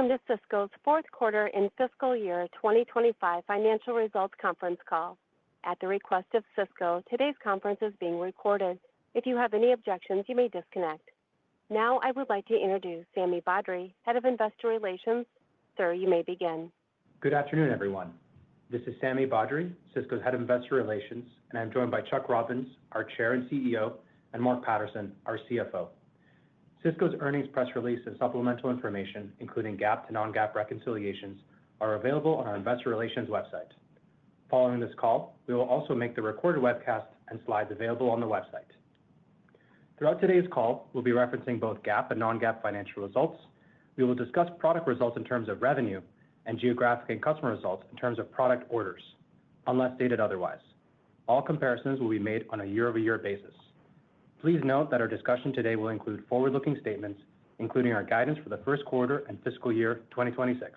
Welcome to Cisco's fourth quarter and fiscal year 2025 financial results conference call. At the request of Cisco, today's conference is being recorded. If you have any objections, you may disconnect. Now I would like to introduce Sami Badri, Head of Investor Relations. Sir, you may begin. Good afternoon, everyone. This is Sami Badri, Cisco's Head of Investor Relations, and I'm joined by Chuck Robbins, our Chair and CEO, and Mark Patterson, our CFO. Cisco's earnings press release and supplemental information, including GAAP to non-GAAP reconciliations, are available on our Investor Relations website. Following this call, we will also make the recorded webcast and slides available on the website. Throughout today's call, we'll be referencing both GAAP and non-GAAP financial results. We will discuss product results in terms of revenue and geographic and customer results in terms of product orders, unless stated otherwise. All comparisons will be made on a year-over-year basis. Please note that our discussion today will include forward-looking statements, including our guidance for the first quarter and fiscal year 2026.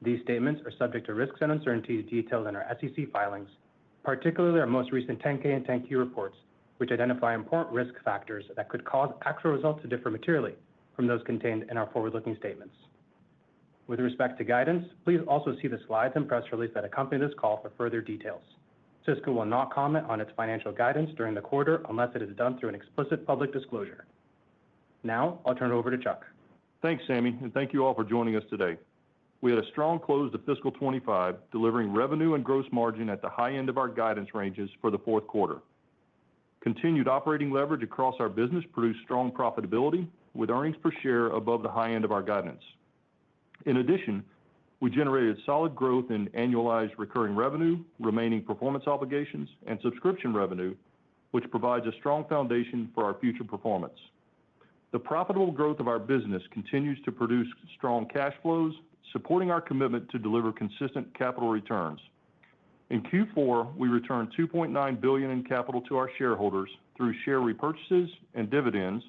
These statements are subject to risks and uncertainties detailed in our SEC filings, particularly our most recent 10-K and 10-Q reports, which identify important risk factors that could cause actual results to differ materially from those contained in our forward-looking statements. With respect to guidance, please also see the slides and press release that accompany this call for further details. Cisco will not comment on its financial guidance during the quarter unless it is done through an explicit public disclosure. Now, I'll turn it over to Chuck. Thanks, Sami, and thank you all for joining us today. We had a strong close to fiscal 25, delivering revenue and gross margin at the high end of our guidance ranges for the fourth quarter. Continued operating leverage across our business produced strong profitability, with earnings per share above the high end of our guidance. In addition, we generated solid growth in annualized recurring revenue, remaining performance obligations, and subscription revenue, which provides a strong foundation for our future performance. The profitable growth of our business continues to produce strong cash flows, supporting our commitment to deliver consistent capital returns. In Q4, we returned $2.9 billion in capital to our shareholders through share repurchases and dividends,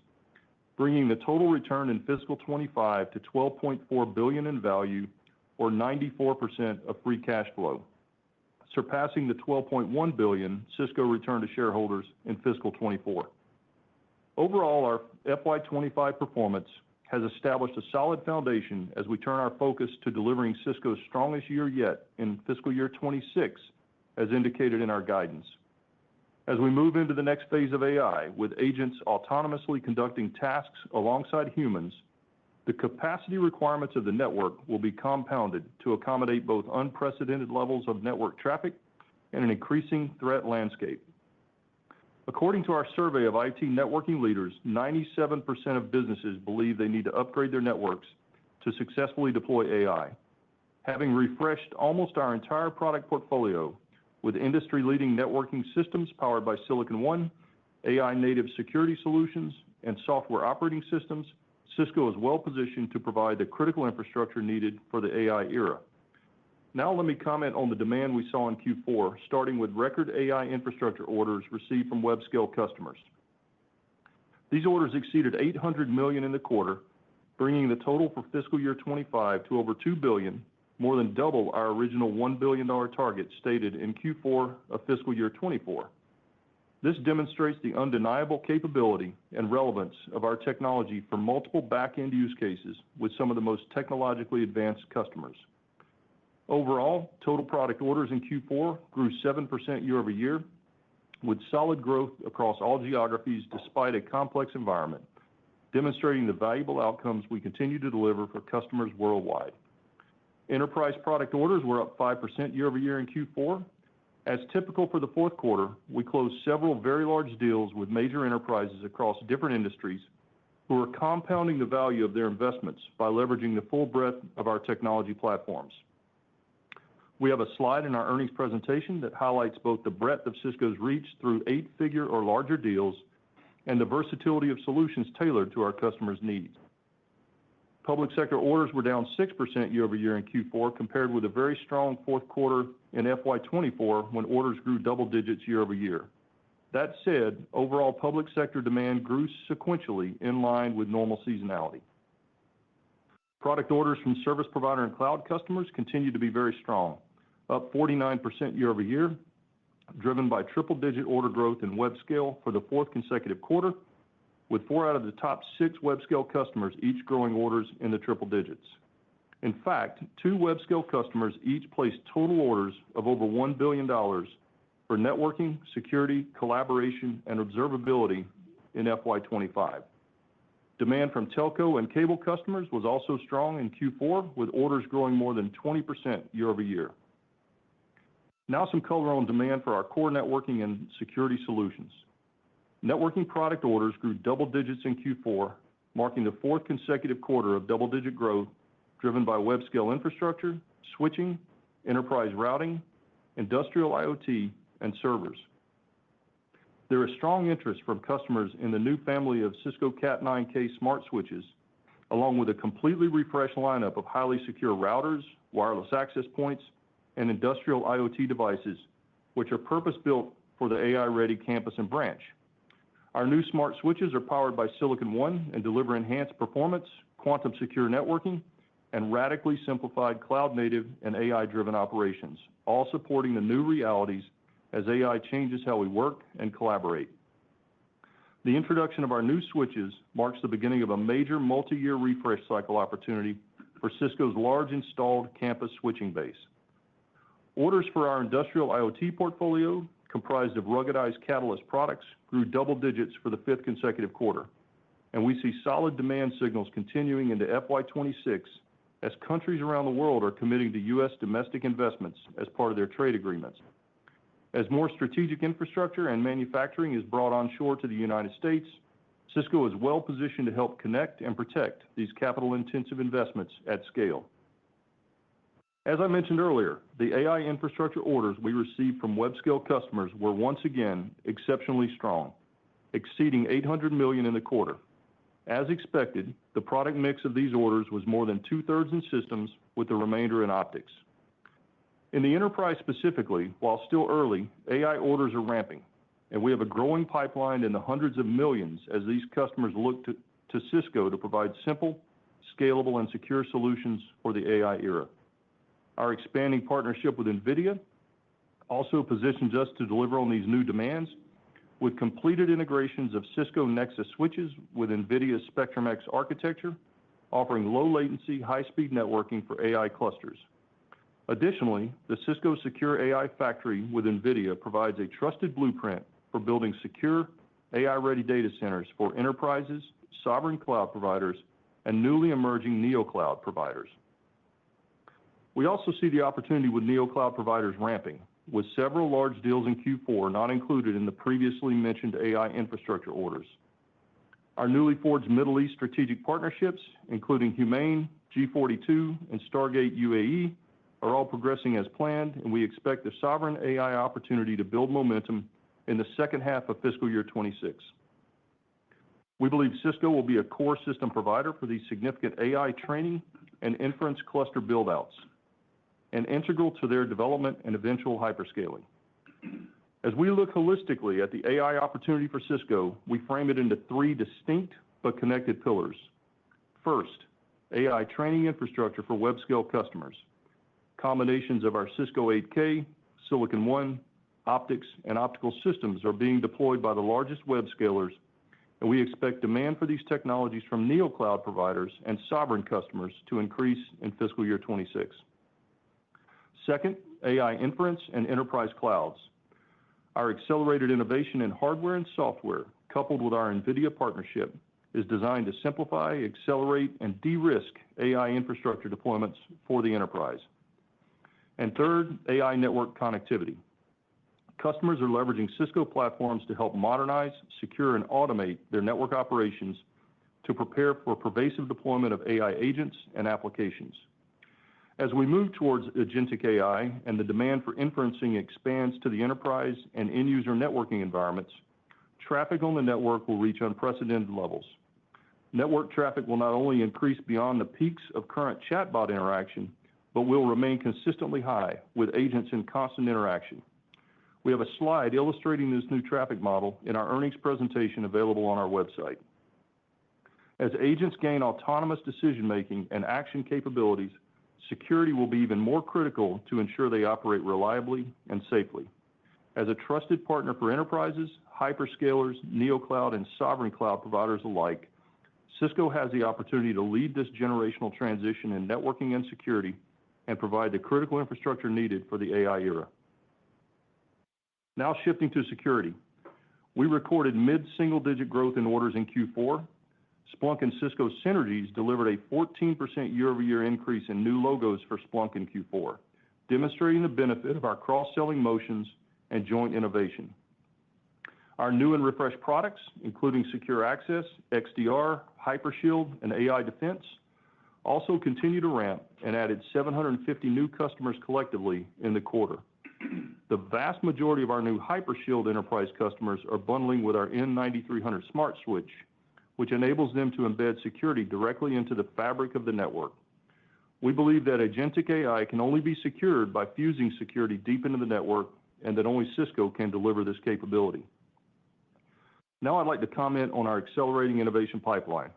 bringing the total return in fiscal 25 to $12.4 billion in value, or 94% of free cash flow, surpassing the $12.1 billion Cisco returned to shareholders in fiscal 24. Overall, our FY25 performance has established a solid foundation as we turn our focus to delivering Cisco's strongest year yet in fiscal year 26, as indicated in our guidance. As we move into the next phase of AI, with agents autonomously conducting tasks alongside humans, the capacity requirements of the network will be compounded to accommodate both unprecedented levels of network traffic and an increasing threat landscape. According to our survey of IT networking leaders, 97% of businesses believe they need to upgrade their networks to successfully deploy AI. Having refreshed almost our entire product portfolio with industry-leading networking systems powered by Silicon One, AI-native security solutions, and software operating systems, Cisco is well-positioned to provide the critical infrastructure needed for the AI era. Now let me comment on the demand we saw in Q4, starting with record AI infrastructure orders received from web-scale customers. These orders exceeded $800 million in the quarter, bringing the total for fiscal year 25 to over $2 billion, more than double our original $1 billion target stated in Q4 of fiscal year 24. This demonstrates the undeniable capability and relevance of our technology for multiple back-end use cases with some of the most technologically advanced customers. Overall, total product orders in Q4 grew 7% year over year, with solid growth across all geographies despite a complex environment, demonstrating the valuable outcomes we continue to deliver for customers worldwide. Enterprise product orders were up 5% year over year in Q4. As typical for the fourth quarter, we closed several very large deals with major enterprises across different industries who are compounding the value of their investments by leveraging the full breadth of our technology platforms. We have a slide in our earnings presentation that highlights both the breadth of Cisco's reach through 8-figure or larger deals and the versatility of solutions tailored to our customers' needs. Public sector orders were down 6% year over year in Q4, compared with a very strong fourth quarter in FY24 when orders grew double digits year over year. That said, overall public sector demand grew sequentially in line with normal seasonality. Product orders from service provider and cloud customers continue to be very strong, up 49% year over year, driven by triple-digit order growth in web scale for the fourth consecutive quarter, with 4 out of the top 6 web scale customers each growing orders in the triple digits. In fact, two web-scale customers each placed total orders of over $1 billion for networking, security, collaboration, and observability in FY25. Demand from telco and cable customers was also strong in Q4, with orders growing more than 20% year over year. Now some color on demand for our core networking and security solutions. Networking product orders grew double digits in Q4, marking the fourth consecutive quarter of double-digit growth driven by web-scale infrastructure, switching, enterprise routing, industrial IoT, and servers. There is strong interest from customers in the new family of Cisco Cat9K smart switches, along with a completely refreshed lineup of highly secure routers, wireless access points, and industrial IoT devices, which are purpose-built for the AI-ready campus and branch. Our new smart switches are powered by Silicon One and deliver enhanced performance, quantum-secure networking, and radically simplified cloud-native and AI-driven operations, all supporting the new realities as AI changes how we work and collaborate. The introduction of our new switches marks the beginning of a major multi-year refresh cycle opportunity for Cisco's large installed campus switching base. Orders for our industrial IoT portfolio, comprised of ruggedized Catalyst products, grew double digits for the fifth consecutive quarter, and we see solid demand signals continuing into FY26 as countries around the world are committing to U.S. domestic investments as part of their trade agreements. As more strategic infrastructure and manufacturing is brought onshore to the United States, Cisco is well positioned to help connect and protect these capital-intensive investments at scale. As I mentioned earlier, the AI infrastructure orders we received from web-scale customers were once again exceptionally strong, exceeding $800 million in the quarter. As expected, the product mix of these orders was more than two-thirds in systems, with the remainder in optics. In the enterprise specifically, while still early, AI orders are ramping, and we have a growing pipeline in the hundreds of millions as these customers look to Cisco to provide simple, scalable, and secure solutions for the AI era. Our expanding partnership with NVIDIA also positions us to deliver on these new demands, with completed integrations of Cisco Nexus switches with NVIDIA's Spectrum-X architecture, offering low-latency, high-speed networking for AI clusters. Additionally, the Cisco Secure AI Factory with NVIDIA provides a trusted blueprint for building secure, AI-ready data centers for enterprises, sovereign cloud providers, and newly emerging neocloud providers. We also see the opportunity with neocloud providers ramping, with several large deals in Q4 not included in the previously mentioned AI infrastructure orders. Our newly forged Middle East strategic partnerships, including Humane, G42, and Stargate UAE, are all progressing as planned, and we expect the sovereign AI opportunity to build momentum in the second half of fiscal year 26. We believe Cisco will be a core system provider for these significant AI training and inference cluster buildouts, and integral to their development and eventual hyperscaling. As we look holistically at the AI opportunity for Cisco, we frame it into three distinct but connected pillars. First, AI training infrastructure for web-scale customers. Combinations of our Cisco 8K, Silicon One, optics, and optical systems are being deployed by the largest web scalers, and we expect demand for these technologies from neocloud providers and sovereign customers to increase in fiscal year 26. Second, AI inference and enterprise clouds. Our accelerated innovation in hardware and software, coupled with our NVIDIA partnership, is designed to simplify, accelerate, and de-risk AI infrastructure deployments for the enterprise. And third, AI network connectivity. Customers are leveraging Cisco platforms to help modernize, secure, and automate their network operations to prepare for pervasive deployment of AI agents and applications. As we move towards agentic AI and the demand for inferencing expands to the enterprise and end-user networking environments, traffic on the network will reach unprecedented levels. Network traffic will not only increase beyond the peaks of current chatbot interaction, but will remain consistently high, with agents in constant interaction. We have a slide illustrating this new traffic model in our earnings presentation available on our website. As agents gain autonomous decision-making and action capabilities, security will be even more critical to ensure they operate reliably and safely. As a trusted partner for enterprises, hyperscalers, neocloud, and sovereign cloud providers alike, Cisco has the opportunity to lead this generational transition in networking and security and provide the critical infrastructure needed for the AI era. Now shifting to security. We recorded mid-single-digit growth in orders in Q4. Splunk and Cisco synergies delivered a 14% year-over-year increase in new logos for Splunk in Q4, demonstrating the benefit of our cross-selling motions and joint innovation. Our new and refreshed products, including Secure Access, XDR, Hypershield, and AI Defense, also continue to ramp and added 750 new customers collectively in the quarter. The vast majority of our new Hypershield enterprise customers are bundling with our N9300 Smart Switch, which enables them to embed security directly into the fabric of the network. We believe that agentic AI can only be secured by fusing security deep into the network, and that only Cisco can deliver this capability. Now I'd like to comment on our accelerating innovation pipeline.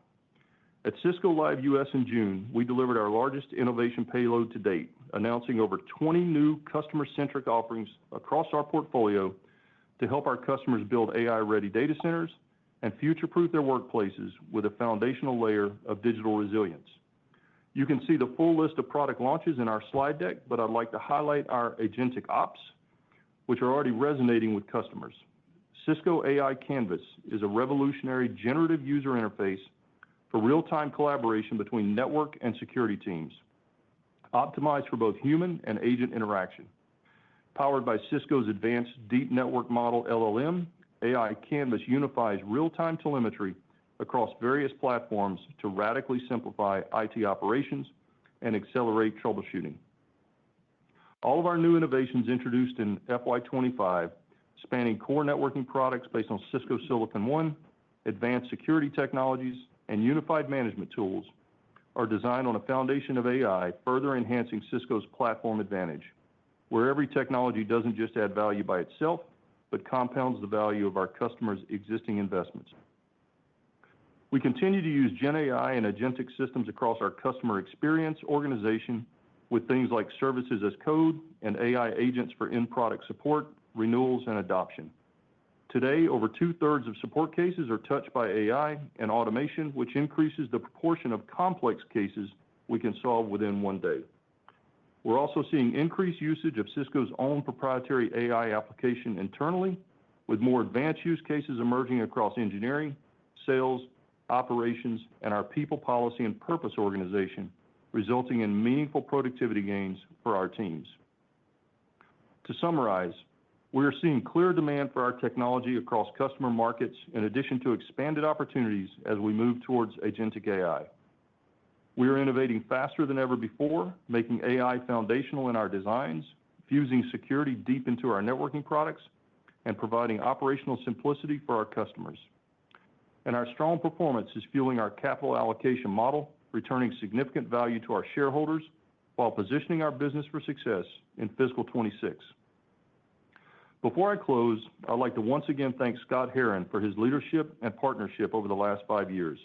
At Cisco Live US in June, we delivered our largest innovation payload to date, announcing over 20 new customer-centric offerings across our portfolio to help our customers build AI-ready data centers and future-proof their workplaces with a foundational layer of digital resilience. You can see the full list of product launches in our slide deck, but I'd like to highlight our Agentic Ops, which are already resonating with customers. Cisco AI Canvas is a revolutionary generative user interface for real-time collaboration between network and security teams, optimized for both human and agent interaction. Powered by Cisco's advanced deep network model LLM, AI Canvas unifies real-time telemetry across various platforms to radically simplify IT operations and accelerate troubleshooting. All of our new innovations introduced in FY25, spanning core networking products based on Cisco Silicon One, advanced security technologies, and unified management tools, are designed on a foundation of AI, further enhancing Cisco's platform advantage, where every technology doesn't just add value by itself, but compounds the value of our customers' existing investments. We continue to use Gen AI and agentic systems across our customer experience organization with things like services as code and AI agents for in-product support, renewals, and adoption. Today, over 2/3 of support cases are touched by AI and automation, which increases the proportion of complex cases we can solve within one day. We're also seeing increased usage of Cisco's own proprietary AI application internally, with more advanced use cases emerging across engineering, sales, operations, and our people, policy, and purpose organization, resulting in meaningful productivity gains for our teams. To summarize, we are seeing clear demand for our technology across customer markets, in addition to expanded opportunities as we move towards agentic AI. We are innovating faster than ever before, making AI foundational in our designs, fusing security deep into our networking products, and providing operational simplicity for our customers. And our strong performance is fueling our capital allocation model, returning significant value to our shareholders while positioning our business for success in fiscal 26. Before I close, I'd like to once again thank Scott Herren for his leadership and partnership over the last 5 years.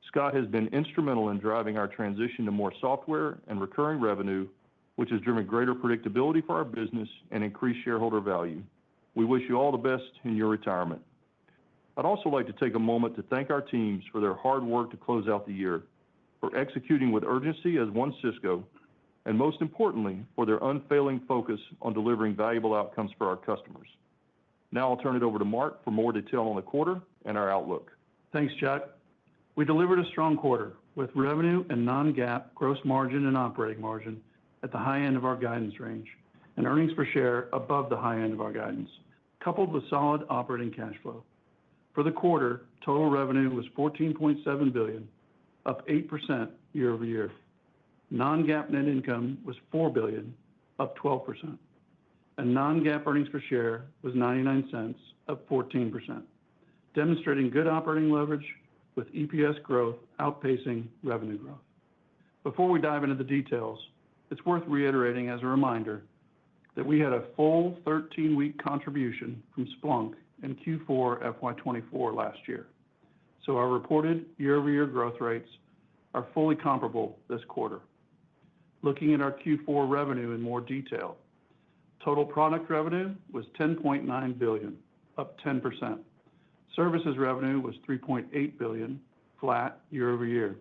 Scott has been instrumental in driving our transition to more software and recurring revenue, which has driven greater predictability for our business and increased shareholder value. We wish you all the best in your retirement. I'd also like to take a moment to thank our teams for their hard work to close out the year, for executing with urgency as one Cisco, and most importantly, for their unfailing focus on delivering valuable outcomes for our customers. Now I'll turn it over to Mark for more detail on the quarter and our outlook. Thanks, Chuck. We delivered a strong quarter with revenue and non-GAAP gross margin and operating margin at the high end of our guidance range, and earnings per share above the high end of our guidance, coupled with solid operating cash flow. For the quarter, total revenue was $14.7 billion, up 8% year over year. Non-GAAP net income was $4 billion, up 12%. And non-GAAP earnings per share was 99 cents, up 14%, demonstrating good operating leverage with EPS growth outpacing revenue growth. Before we dive into the details, it's worth reiterating as a reminder that we had a full 13-week contribution from Splunk in Q4 FY24 last year. So our reported year-over-year growth rates are fully comparable this quarter. Looking at our Q4 revenue in more detail, total product revenue was $10.9 billion, up 10%. Services revenue was $3.8 billion, flat year-over-year.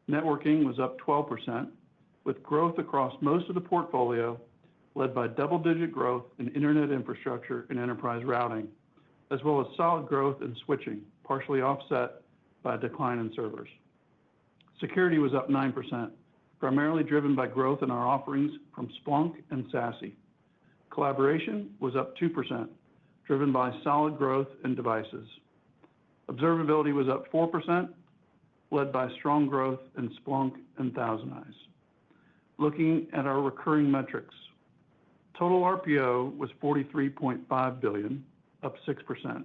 Networking was up 12%, with growth across most of the portfolio, led by double-digit growth in internet infrastructure and enterprise routing, as well as solid growth in switching, partially offset by a decline in servers. Security was up 9%, primarily driven by growth in our offerings from Splunk and SASE. Collaboration was up 2%, driven by solid growth in devices. Observability was up 4%, led by strong growth in Splunk and Thousand Eyes. Looking at our recurring metrics, total RPO was $43.5 billion, up 6%.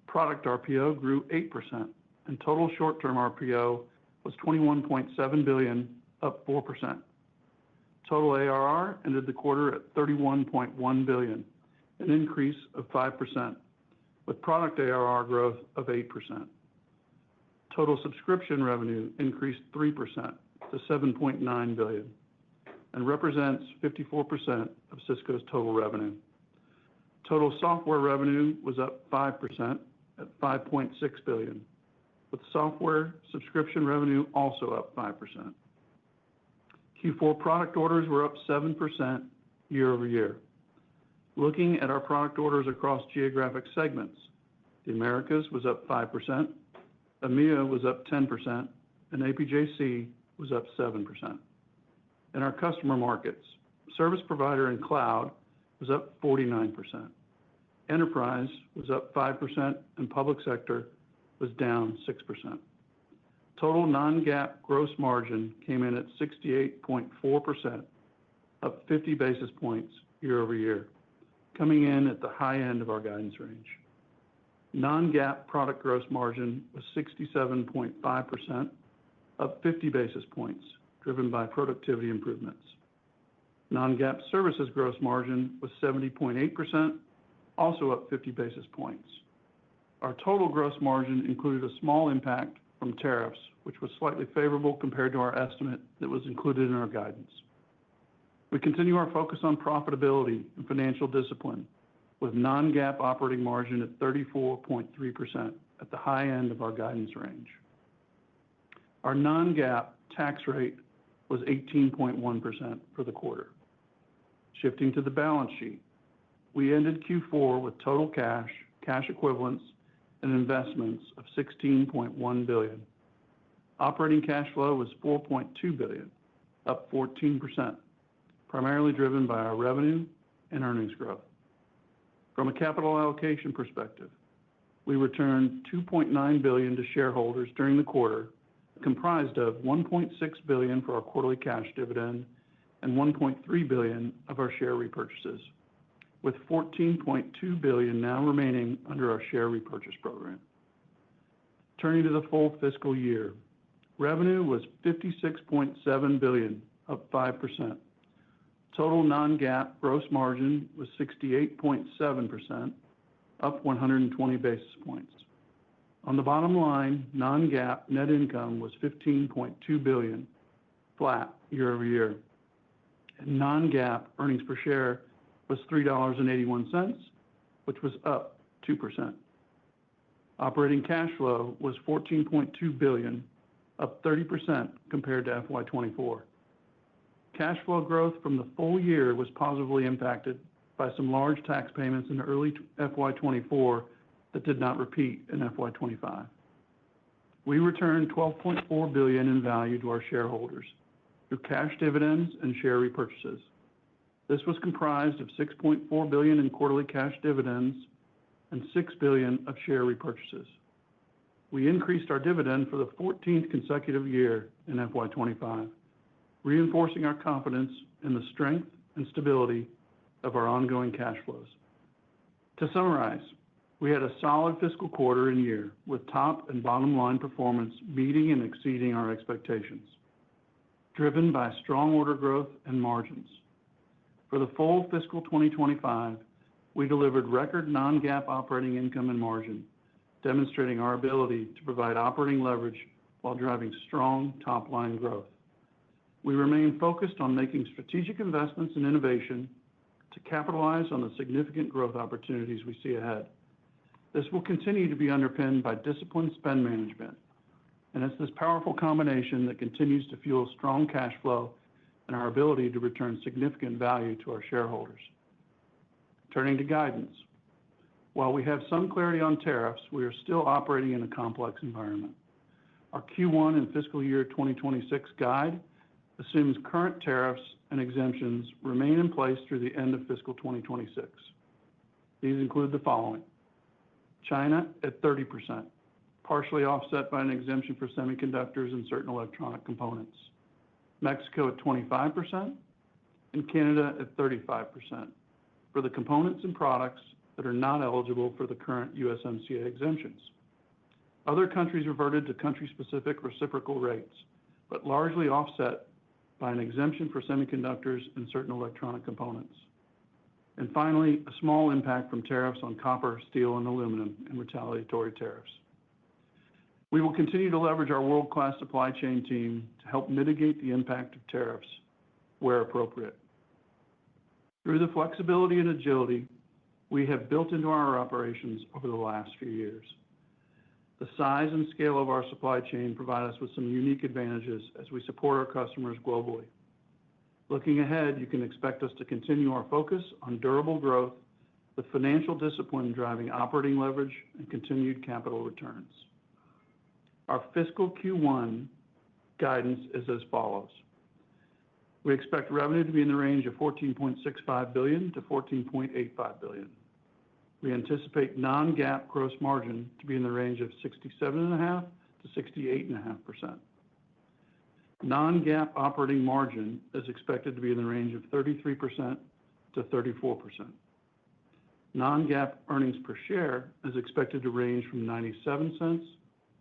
Product RPO grew 8%, and total short-term RPO was $21.7 billion, up 4%. Total ARR ended the quarter at $31.1 billion, an increase of 5%, with product ARR growth of 8%. Total subscription revenue increased 3% to $7.9 billion and represents 54% of Cisco's total revenue. Total software revenue was up 5% at $5.6 billion, with software subscription revenue also up 5%. Q4 product orders were up 7% year-over-year. Looking at our product orders across geographic segments, the Americas was up 5%, EMEA was up 10%, and APJC was up 7%. In our customer markets, service provider and cloud was up 49%. Enterprise was up 5%, and public sector was down 6%. Total non-GAAP gross margin came in at 68.4%, up 50 basis points year-over-year, coming in at the high end of our guidance range. Non-GAAP product gross margin was 67.5%, up 50 basis points, driven by productivity improvements. Non-GAAP services gross margin was 70.8%, also up 50 basis points. Our total gross margin included a small impact from tariffs, which was slightly favorable compared to our estimate that was included in our guidance. We continue our focus on profitability and financial discipline, with non-GAAP operating margin at 34.3% at the high end of our guidance range. Our non-GAAP tax rate was 18.1% for the quarter. Shifting to the balance sheet, we ended Q4 with total cash, cash equivalents, and investments of $16.1 billion. Operating cash flow was $4.2 billion, up 14%, primarily driven by our revenue and earnings growth. From a capital allocation perspective, we returned $2.9 billion to shareholders during the quarter, comprised of $1.6 billion for our quarterly cash dividend and $1.3 billion of our share repurchases, with $14.2 billion now remaining under our share repurchase program. Turning to the full fiscal year, revenue was $56.7 billion, up 5%. Total non-GAAP gross margin was 68.7%, up 120 basis points. On the bottom line, non-GAAP net income was $15.2 billion, flat year-over-year. And non-GAAP earnings per share was $3.81, which was up 2%. Operating cash flow was $14.2 billion, up 30% compared to FY24. Cash flow growth from the full year was positively impacted by some large tax payments in early FY24 that did not repeat in FY25. We returned $12.4 billion in value to our shareholders through cash dividends and share repurchases. This was comprised of $6.4 billion in quarterly cash dividends and $6 billion of share repurchases. We increased our dividend for the 14th consecutive year in FY25, reinforcing our confidence in the strength and stability of our ongoing cash flows. To summarize, we had a solid fiscal quarter and year with top and bottom line performance meeting and exceeding our expectations, driven by strong order growth and margins. For the full fiscal 2025, we delivered record non-GAAP operating income and margin, demonstrating our ability to provide operating leverage while driving strong top-line growth. We remain focused on making strategic investments in innovation to capitalize on the significant growth opportunities we see ahead. This will continue to be underpinned by disciplined spend management, And it's this powerful combination that continues to fuel strong cash flow and our ability to return significant value to our shareholders. Turning to guidance. While we have some clarity on tariffs, we are still operating in a complex environment. Our Q1 and fiscal year 2026 guide assumes current tariffs and exemptions remain in place through the end of fiscal 2026. These include the following: China at 30%, partially offset by an exemption for semiconductors and certain electronic components. Mexico at 25%, and Canada at 35% for the components and products that are not eligible for the current USMCA exemptions. Other countries reverted to country-specific reciprocal rates, but largely offset by an exemption for semiconductors and certain electronic components. And finally, a small impact from tariffs on copper, steel, and aluminum and retaliatory tariffs. We will continue to leverage our world-class supply chain team to help mitigate the impact of tariffs where appropriate. Through the flexibility and agility we have built into our operations over the last few years, the size and scale of our supply chain provide us with some unique advantages as we support our customers globally. Looking ahead, you can expect us to continue our focus on durable growth with financial discipline driving operating leverage and continued capital returns. Our fiscal Q1 guidance is as follows. We expect revenue to be in the range of $14.65 billion to $14.85 billion. We anticipate non-GAAP gross margin to be in the range of 67.5% to 68.5%. Non-GAAP operating margin is expected to be in the range of 33% to 34%. Non-GAAP earnings per share is expected to range from 97 cents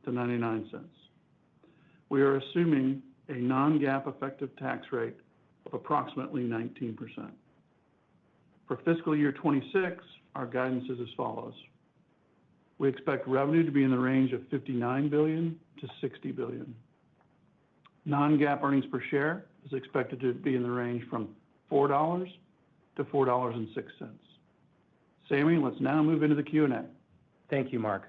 to 99 cents. We are assuming a non-GAAP effective tax rate of approximately 19%. For fiscal year 26, our guidance is as follows. We expect revenue to be in the range of $59 billion to $60 billion. Non-GAAP earnings per share is expected to be in the range from $4 to $4.06. Sammy, let's now move into the Q&A. Thank you, Mark.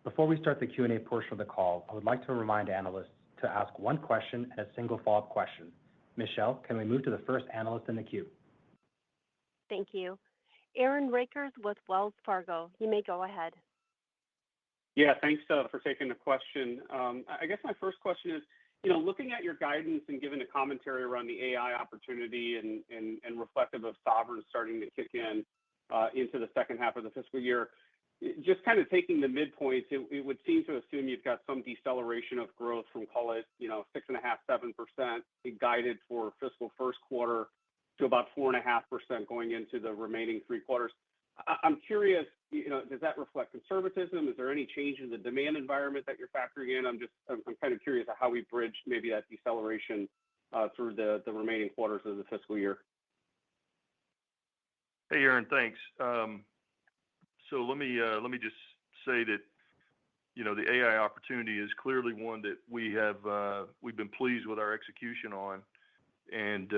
Before we start the Q&A portion of the call, I would like to remind analysts to ask one question and a single follow-up question. Michelle, can we move to the first analyst in the queue? Thank you. Aaron Rakers with Wells Fargo. You may go ahead. Yeah, thanks for taking the question. I guess my first question is, looking at your guidance and given the commentary around the AI opportunity and reflective of sovereign starting to kick in into the second half of the fiscal year, just kind of taking the midpoints, it would seem to assume you've got some deceleration of growth from, call it, 6.5%, 7% guided for fiscal first quarter to about 4.5% going into the remaining three quarters. I'm curious, does that reflect conservatism? Is there any change in the demand environment that you're factoring in? I'm kind of curious how we bridge maybe that deceleration through the remaining quarters of the fiscal year. Hey, Aaron, thanks. So let me just say that the AI opportunity is clearly one that we've been pleased with our execution on. And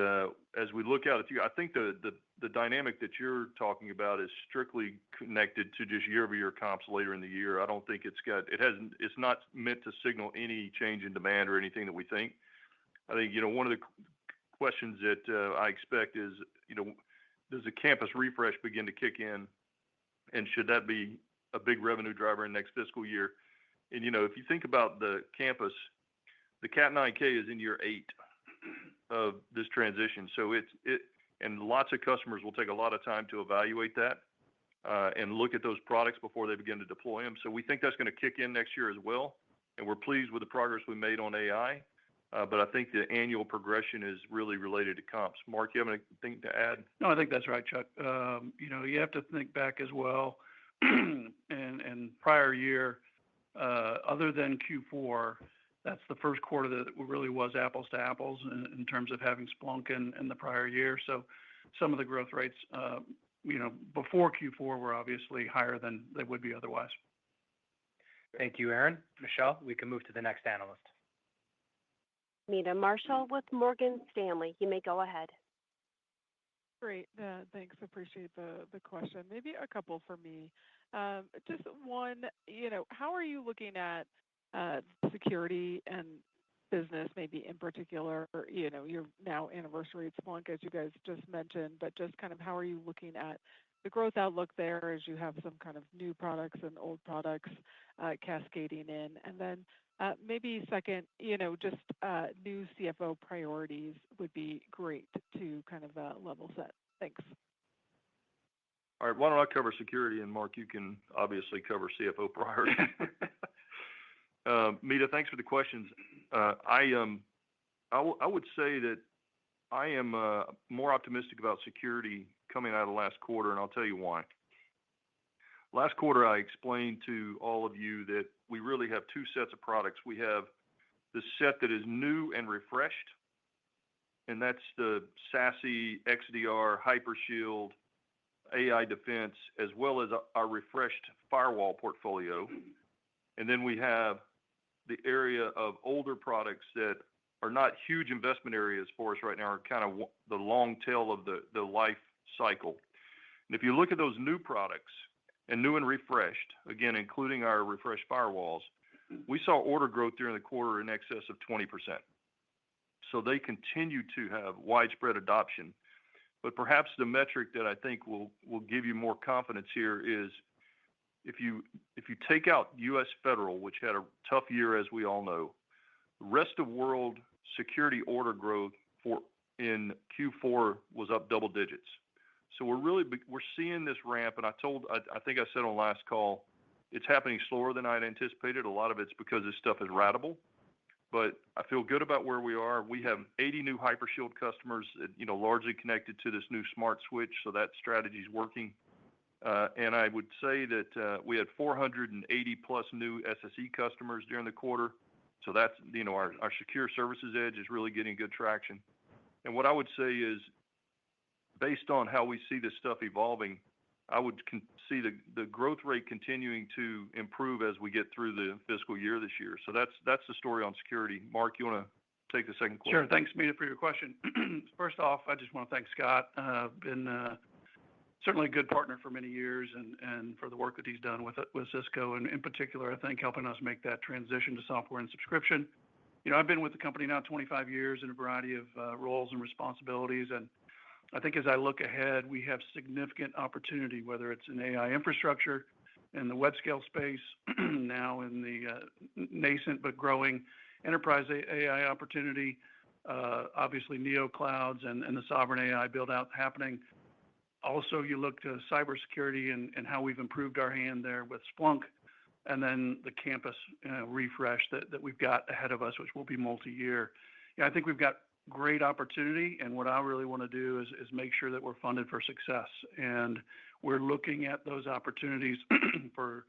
as we look out at I think the dynamic that you're talking about is strictly connected to just year-over-year comps later in the year. I don't think it's not meant to signal any change in demand or anything that we think. I think one of the questions that I expect is does the campus refresh begin to kick in, and should that be a big revenue driver in next fiscal year? And if you think about the campus, the Cat 9K is in year 8 of this transition. So and lots of customers will take a lot of time to evaluate that and look at those products before they begin to deploy them. So we think that's going to kick in next year as well. And we're pleased with the progress we made on AI. But I think the annual progression is really related to comps. Mark, you have anything to add? No, I think that's right, Chuck. You have to think back as well. And prior year, other than Q4, that's the first quarter that really was apples to apples in terms of having Splunk in the prior year. So some of the growth rates, before Q4 were obviously higher than they would be otherwise. Thank you, Aaron. Michelle, we can move to the next analyst. Meta Marshall with Morgan Stanley. You may go ahead. Great. Thanks. Appreciate the question. Maybe a couple for me. Just one, how are you looking at security and business, maybe in particular, you're now anniversary at Splunk, as you guys just mentioned, but just kind of how are you looking at the growth outlook there as you have some kind of new products and old products cascading in? And then maybe second, just new CFO priorities would be great to kind of level set. Thanks. All right, why don't I cover security, and Mark, you can obviously cover CFO priorities. Meta, thanks for the questions. I would say that I am more optimistic about security coming out of last quarter, and I'll tell you why. Last quarter, I explained to all of you that we really have two sets of products. We have the set that is new and refreshed, and that's the SASE, XDR, HyperShield, AI Defense, as well as our refreshed firewall portfolio. And then we have the area of older products that are not huge investment areas for us right now, are kind of the long tail of the life cycle. And if you look at those new products, and new and refreshed, again, including our refreshed firewalls, we saw order growth during the quarter in excess of 20%. So they continue to have widespread adoption. But perhaps the metric that I think will give you more confidence here is if you take out U.S. federal, which had a tough year, as we all know, the rest of world security order growth in Q4 was up double digits. So we're seeing this ramp, and I think I said on last call, it's happening slower than I'd anticipated. A lot of it's because this stuff is ratable, but I feel good about where we are. We have 80 new HyperShield customers, largely connected to this new smart switch, so that strategy is working. And I would say that we had 480 plus new SSE customers during the quarter. So that's, our secure services edge is really getting good traction. And what I would say is, based on how we see this stuff evolving, I would see the growth rate continuing to improve as we get through the fiscal year this year. So that's the story on security. Mark, you want to take the second question? Sure. Thanks, Meta, for your question. First off, I just want to thank Scott. Been certainly a good partner for many years, and for the work that he's done with Cisco, and in particular, I think helping us make that transition to software and subscription. I've been with the company now 25 years in a variety of roles and responsibilities, and I think as I look ahead, we have significant opportunity, whether it's in AI infrastructure, in the web scale space, now in the nascent but growing enterprise AI opportunity, obviously neo clouds and the sovereign AI build out happening. Also, you look to cybersecurity and how we've improved our hand there with Splunk, and then the campus refresh that we've got ahead of us, which will be multi-year. I think we've got great opportunity, and what I really want to do is make sure that we're funded for success, and we're looking at those opportunities for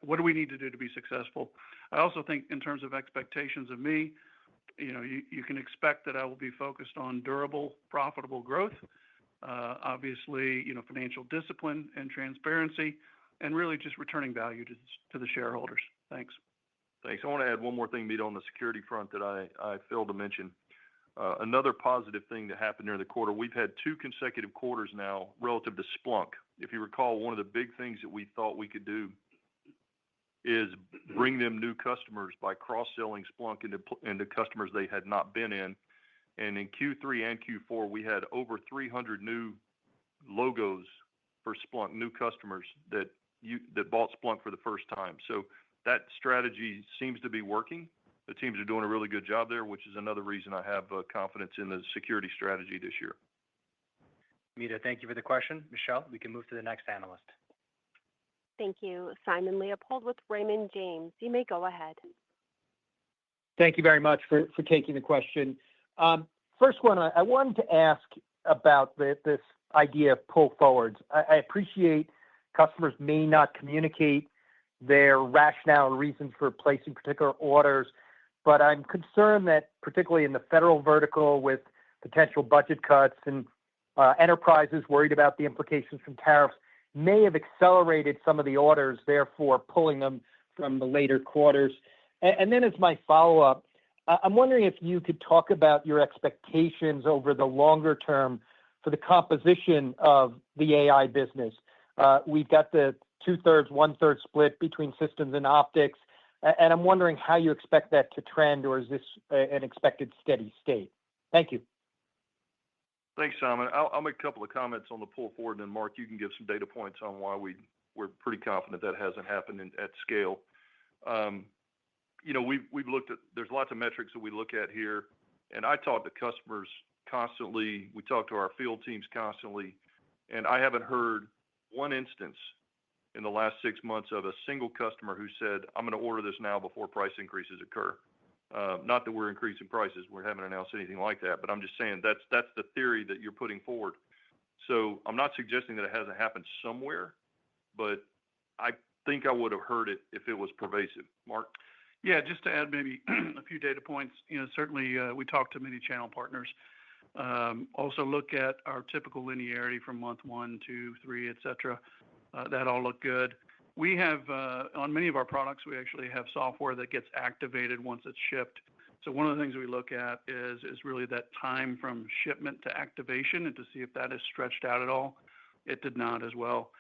what do we need to do to be successful. I also think in terms of expectations of me, you can expect that I will be focused on durable, profitable growth, obviously, financial discipline and transparency, and really just returning value to the shareholders. Thanks. Thanks. I want to add one more thing, Meta, on the security front that I failed to mention. Another positive thing that happened during the quarter, we've had 2 consecutive quarters now relative to Splunk. If you recall, one of the big things that we thought we could do is bring them new customers by cross-selling Splunk into customers they had not been in. And in Q3 and Q4, we had over 300 new logos for Splunk, new customers that bought Splunk for the first time. So that strategy seems to be working. The teams are doing a really good job there, which is another reason I have confidence in the security strategy this year. Meta, thank you for the question. Michelle, we can move to the next analyst. Thank you. Simon Leopold with Raymond James. You may go ahead. Thank you very much for taking the question. First one, I wanted to ask about this idea of pull forwards. I appreciate customers may not communicate their rationale and reasons for placing particular orders, but I'm concerned that particularly in the federal vertical with potential budget cuts and enterprises worried about the implications from tariffs may have accelerated some of the orders, therefore pulling them from the later quarters. And then as my follow-up, I'm wondering if you could talk about your expectations over the longer term for the composition of the AI business. We've got the 2/3, 1/3 split between systems and optics. And I'm wondering how you expect that to trend, or is this an expected steady state? Thank you. Thanks, Simon. I'll make a couple of comments on the pull forward, and then Mark, you can give some data points on why we're pretty confident that hasn't happened at scale. We've looked at, there's lots of metrics that we look at here, and I talk to customers constantly. We talk to our field teams constantly, and I haven't heard one instance in the last 6 months of a single customer who said, I'm going to order this now before price increases occur. Not that we're increasing prices. We haven't announced anything like that, but I'm just saying that's the theory that you're putting forward. So I'm not suggesting that it hasn't happened somewhere, but I think I would have heard it if it was pervasive. Mark? Yeah, just to add maybe a few data points, certainly we talk to many channel partners. Also look at our typical linearity from month 1, 2, 3, et cetera. That all looked good. We have, on many of our products, we actually have software that gets activated once it's shipped. So one of the things we look at is really that time from shipment to activation and to see if that is stretched out at all. It did not as well.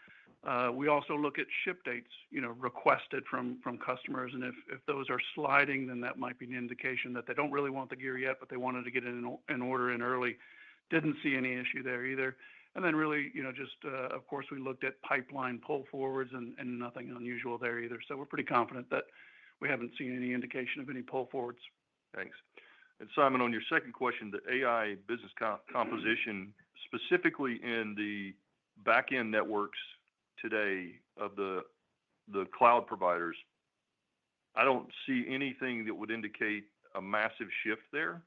We also look at ship dates, requested from customers. And if those are sliding, then that might be an indication that they don't really want the gear yet, but they wanted to get an order in early. Didn't see any issue there either. And then really, of course, we looked at pipeline pull forwards and nothing unusual there either. So we're pretty confident that we haven't seen any indication of any pull forwards. Thanks. And Simon, on your second question, the AI business composition, specifically in the back-end networks today of the cloud providers, I don't see anything that would indicate a massive shift there.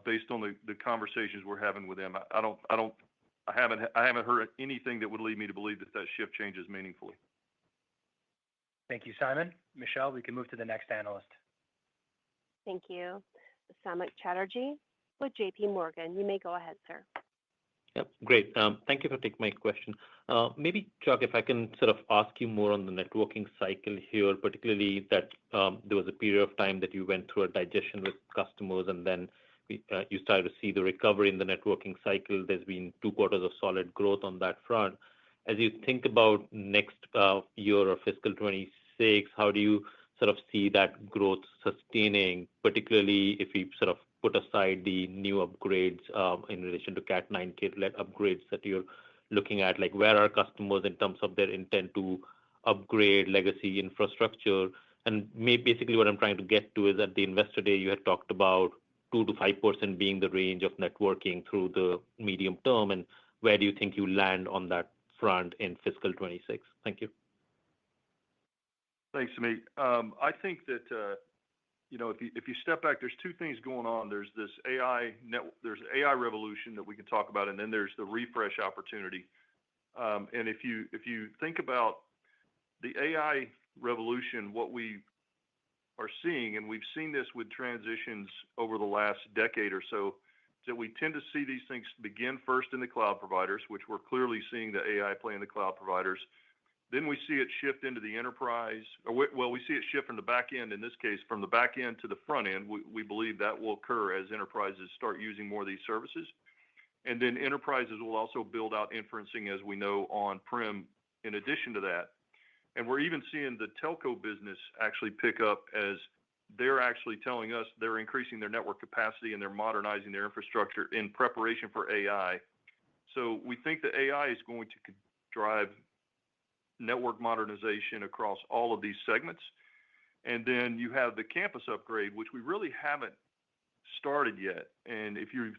Based on the conversations we're having with them, I haven't heard anything that would lead me to believe that shift changes meaningfully. Thank you, Simon. Michelle, we can move to the next analyst. Thank you. Samik Chatterjee with JP Morgan. You may go ahead, sir. Yep, great. Thank you for taking my question. Maybe, Chuck, if I can sort of ask you more on the networking cycle here, particularly that there was a period of time that you went through a digestion with customers, and then you started to see the recovery in the networking cycle. There's been 2 quarters of solid growth on that front. As you think about next year or fiscal 26, how do you sort of see that growth sustaining, particularly if we sort of put aside the new upgrades in relation to Cat 9K-led upgrades that you're looking at? Like, where are customers in terms of their intent to upgrade legacy infrastructure? And basically what I'm trying to get to is at the Investor Day, you had talked about 2 to 5% being the range of networking through the medium term. And where do you think you land on that front in fiscal 26? Thank you. Thanks, Samik. I think that, if you step back, there's 2 things going on. There's this there's AI revolution that we can talk about, and then there's the refresh opportunity. And if you think about the AI revolution, what we are seeing, and we've seen this with transitions over the last decade or so, that we tend to see these things begin first in the cloud providers, which we're clearly seeing the AI play in the cloud providers. Then we see it shift into the enterprise, we see it shift from the back end, in this case, from the back end to the front end. We believe that will occur as enterprises start using more of these services. And then enterprises will also build out inferencing, as we know, on-prem in addition to that. And we're even seeing the telco business actually pick up as they're actually telling us they're increasing their network capacity and they're modernizing their infrastructure in preparation for AI. So we think that AI is going to drive network modernization across all of these segments. And then you have the campus upgrade, which we really haven't started yet. And if you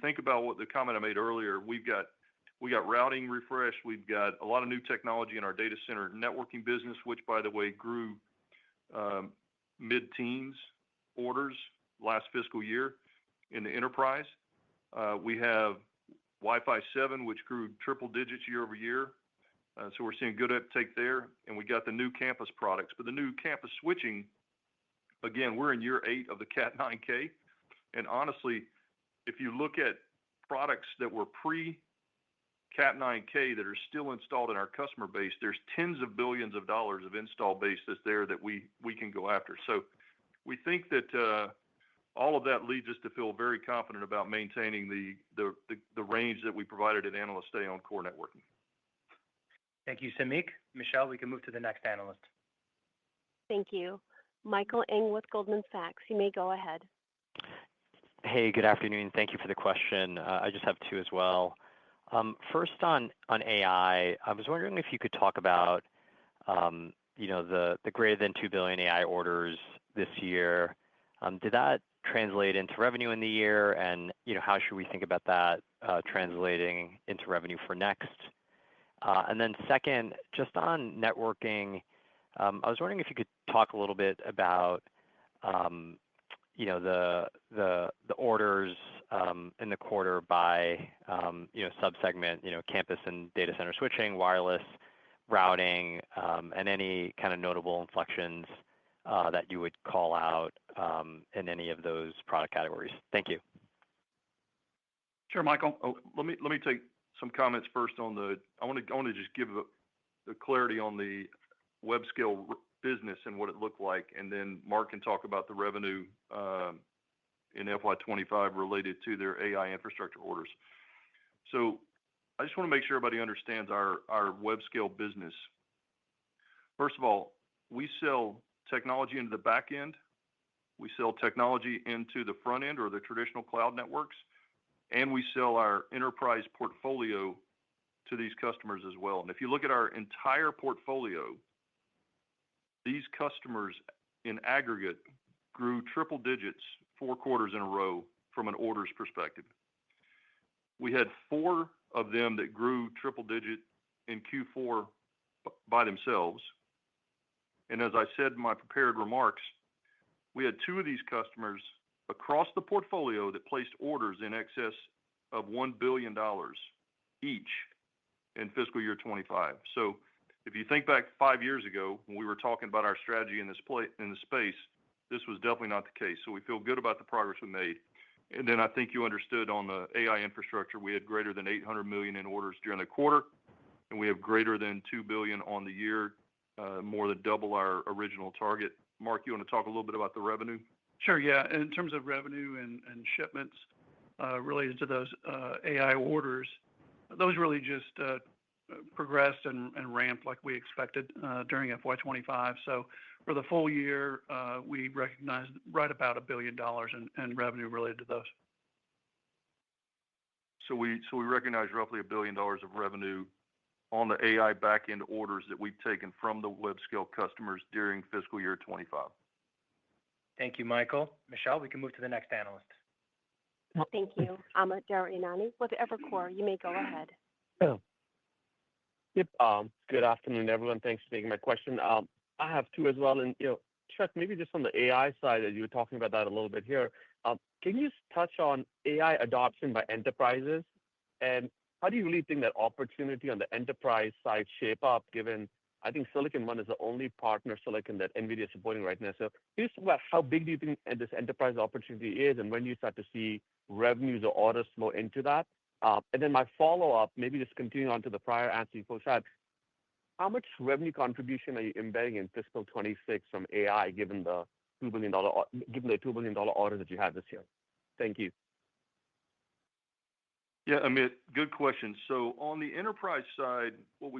think about what the comment I made earlier, we got routing refresh. We've got a lot of new technology in our data center networking business, which, by the way, grew mid-teens orders last fiscal year in the enterprise. We have Wi-Fi 7, which grew triple digits year over year. So we're seeing good uptake there. And we got the new campus products. But the new campus switching, again, we're in year 8 of the Cat 9K. And honestly, if you look at products that were pre-Cat 9K that are still installed in our customer base, there's tens of billions of dollars of install base that's there that we can go after. So we think that all of that leads us to feel very confident about maintaining the range that we provided at Analyst Day on core networking. Thank you, Samik. Michelle, we can move to the next analyst. Thank you. Michael Ng with Goldman Sachs, you may go ahead. Hey, good afternoon. Thank you for the question. I just have two as well. First on AI, I was wondering if you could talk about, the greater than $2 billion AI orders this year. Did that translate into revenue in the year? And, how should we think about that translating into revenue for next? And then second, just on networking, I was wondering if you could talk a little bit about, the orders in the quarter by, subsegment, campus and data center switching, wireless, routing, and any kind of notable inflections that you would call out in any of those product categories. Thank you. Sure, Michael. Let me take some comments first on I want to just give the clarity on the web scale business and what it looked like, and then Mark can talk about the revenue in FY25 related to their AI infrastructure orders. So I just want to make sure everybody understands our web scale business. First of all, we sell technology into the back end. We sell technology into the front end or the traditional cloud networks, and we sell our enterprise portfolio to these customers as well. And if you look at our entire portfolio, these customers in aggregate grew triple digits 4 quarters in a row from an orders perspective. We had 4 of them that grew triple digit in Q4 by themselves. And as I said in my prepared remarks, we had 2 of these customers across the portfolio that placed orders in excess of $1 billion each in fiscal year 25. So if you think back 5 years ago when we were talking about our strategy in this space, this was definitely not the case. So we feel good about the progress we made. And then I think you understood on the AI infrastructure, we had greater than $800 million in orders during the quarter, and we have greater than $2 billion on the year, more than double our original target. Mark, you want to talk a little bit about the revenue? Sure, yeah. In terms of revenue and shipments related to those AI orders, those really just progressed and ramped like we expected during FY25. So for the full year, we recognized right about $1 billion in revenue related to those. So we recognize roughly $1 billion of revenue on the AI back-end orders that we've taken from the web scale customers during fiscal year 25. Thank you, Michael. Michelle, we can move to the next analyst. Thank you. Amit Daryanani with Evercore, you may go ahead. Yep. Good afternoon, everyone. Thanks for taking my question. I have 2 as well. And, Chuck, maybe just on the AI side, as you were talking about that a little bit here, can you touch on AI adoption by enterprises? And how do you really think that opportunity on the enterprise side shape up, given I think Silicon One is the only partner silicon that NVIDIA is supporting right now? So can you talk about how big do you think this enterprise opportunity is, and when do you start to see revenues or orders flow into that? And then my follow-up, maybe just continuing on to the prior answer you folks had, how much revenue contribution are you embedding in fiscal 26 from AI, given the $2 billion orders that you had this year? Thank you. Yeah, Amit, good question. So on the enterprise side, what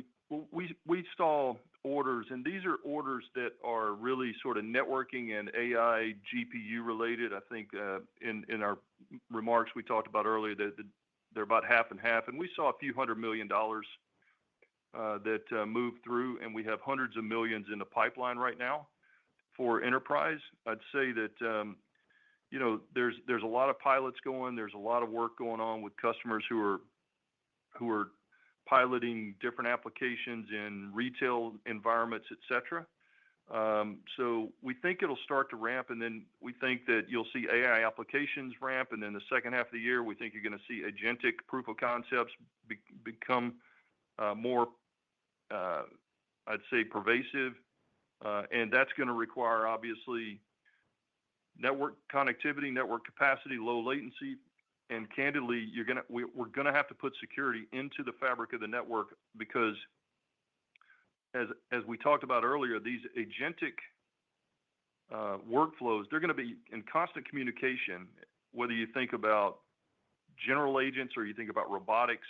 we saw orders, and these are orders that are really sort of networking and AI GPU related. I think in our remarks we talked about earlier that they're about half and half, and we saw a few $100 million that moved through, and we have hundreds of millions in the pipeline right now for enterprise. I'd say that there's a lot of pilots going. There's a lot of work going on with customers who are piloting different applications in retail environments, etc. So we think it'll start to ramp, and then we think that you'll see AI applications ramp, and then the second half of the year, we think you're going to see agentic proof of concepts become more, I'd say, pervasive, and that's going to require, obviously, network connectivity, network capacity, low latency, and candidly, we're going to have to put security into the fabric of the network because, as we talked about earlier, these agentic workflows, they're going to be in constant communication. Whether you think about general agents or you think about robotics,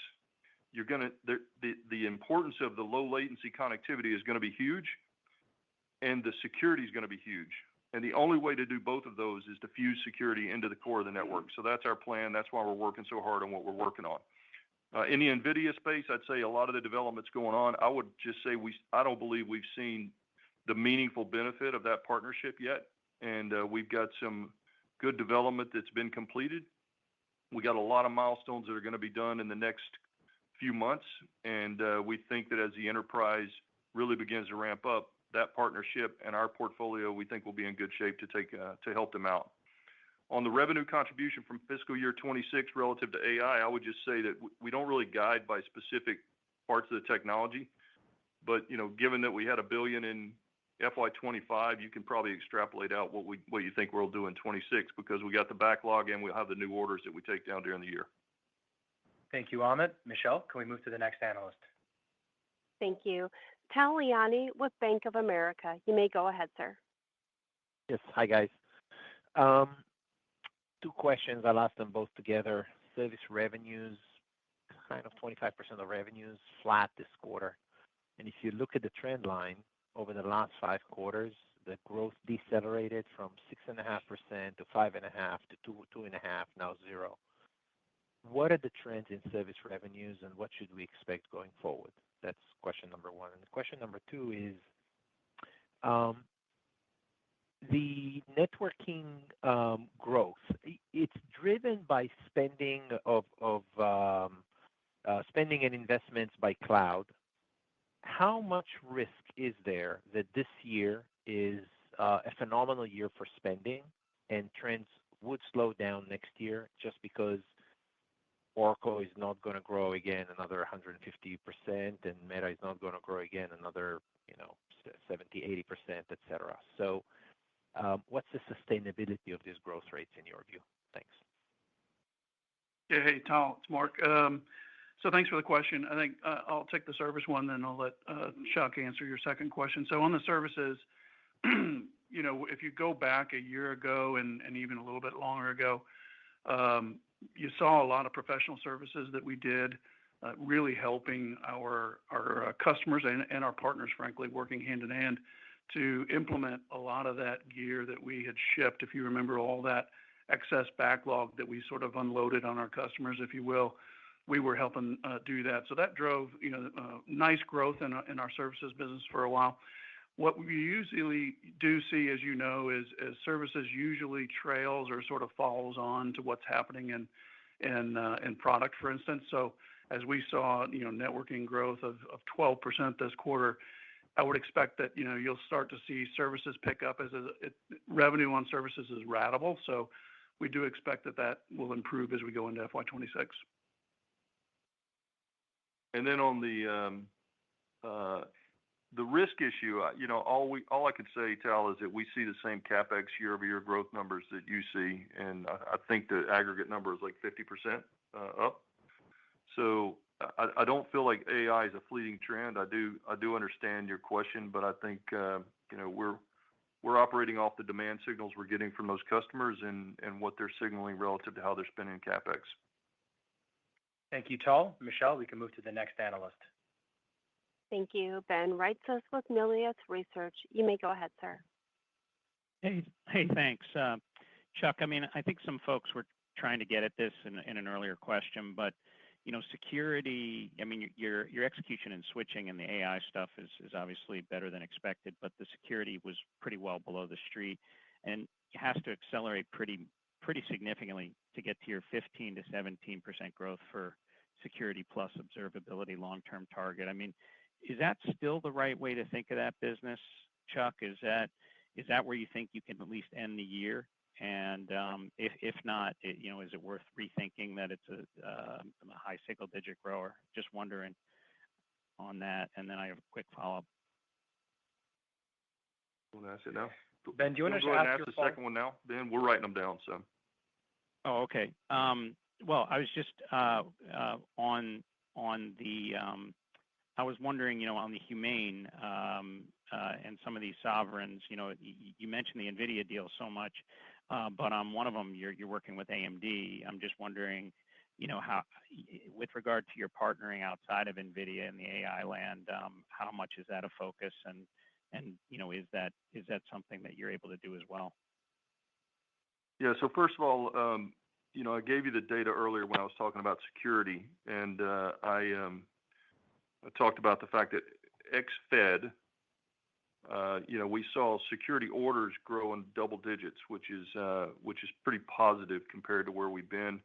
the importance of the low latency connectivity is going to be huge. and the security is going to be huge. And the only way to do both of those is to fuse security into the core of the network. So that's our plan. That's why we're working so hard on what we're working on. In the NVIDIA space, I'd say a lot of the developments going on, I would just say I don't believe we've seen the meaningful benefit of that partnership yet. And we've got some good development that's been completed. We got a lot of milestones that are going to be done in the next few months. And we think that as the enterprise really begins to ramp up, that partnership and our portfolio, we think will be in good shape to help them out. On the revenue contribution from fiscal year 26 relative to AI, I would just say that we don't really guide by specific parts of the technology. But, given that we had $1 billion in FY25, you can probably extrapolate out what you think we'll do in 26 because we got the backlog and we'll have the new orders that we take down during the year. Thank you, Amit. Michelle, can we move to the next analyst? Thank you. Tal Liani with Bank of America. You may go ahead, sir. Yes. Hi, guys. Two questions. I'll ask them both together. Service revenues, kind of 25% of revenues, flat this quarter. And if you look at the trend line over the last 5 quarters, the growth decelerated from 6.5% to 5.5% to 2.5%, now 0. What are the trends in service revenues and what should we expect going forward? That's question number 1. And question number 2 is the networking growth. It's driven by spending spending and investments by cloud. How much risk is there that this year is a phenomenal year for spending and trends would slow down next year just because Oracle is not going to grow again another 150% and Meta is not going to grow again another 70-80%, etc. So what's the sustainability of these growth rates in your view? Thanks. Yeah, hey, Tal, it's Mark. So thanks for the question. I think I'll take the service one, then I'll let Chuck answer your second question. So on the services, if you go back a year ago and even a little bit longer ago, you saw a lot of professional services that we did, really helping our customers and our partners, frankly, working hand in hand to implement a lot of that gear that we had shipped. If you remember all that excess backlog that we sort of unloaded on our customers, if you will, we were helping do that. So that drove nice growth in our services business for a while. What we usually do see, as you know, is services usually trails or sort of follows on to what's happening in product, for instance. So as we saw, networking growth of 12% this quarter, I would expect that, you'll start to see services pick up as revenue on services is ratable. So we do expect that will improve as we go into FY26. And then on the risk issue, all I could say, Tal, is that we see the same CapEx year-over-year growth numbers that you see, and I think the aggregate number is like 50% up. So I don't feel like AI is a fleeting trend. I do understand your question, but I think we're operating off the demand signals we're getting from those customers and what they're signaling relative to how they're spending CapEx. Thank you, Tal. Michelle, we can move to the next analyst. Thank you. Ben Reitzes with Melius Research. You may go ahead, sir. Hey, thanks. Chuck, I think some folks were trying to get at this in an earlier question, but, security, your execution in switching and the AI stuff is obviously better than expected, but the security was pretty well below the street and it has to accelerate pretty significantly to get to your 15 to 17% growth for security plus observability long-term target. Is that still the right way to think of that business, Chuck? Is that where you think you can at least end the year? And if not, is it worth rethinking that it's a high single-digit grower? Just wondering on that. And then I have a quick follow-up. You want to ask it now? Ben, do you want to go ahead and ask the second one now? Ben, we're writing them down, so. Oh, okay. Well, I was just on the. I was wondering, on the Humane and some of these sovereigns. You mentioned the NVIDIA deal so much, but on one of them, you're working with AMD. I'm just wondering, how, with regard to your partnering outside of NVIDIA in the AI land, how much is that a focus? And And is that something that you're able to do as well? Yeah. So first of all, I gave you the data earlier when I was talking about security, and I talked about the fact that ex-Fed, we saw security orders grow in double digits, which is pretty positive compared to where we've been.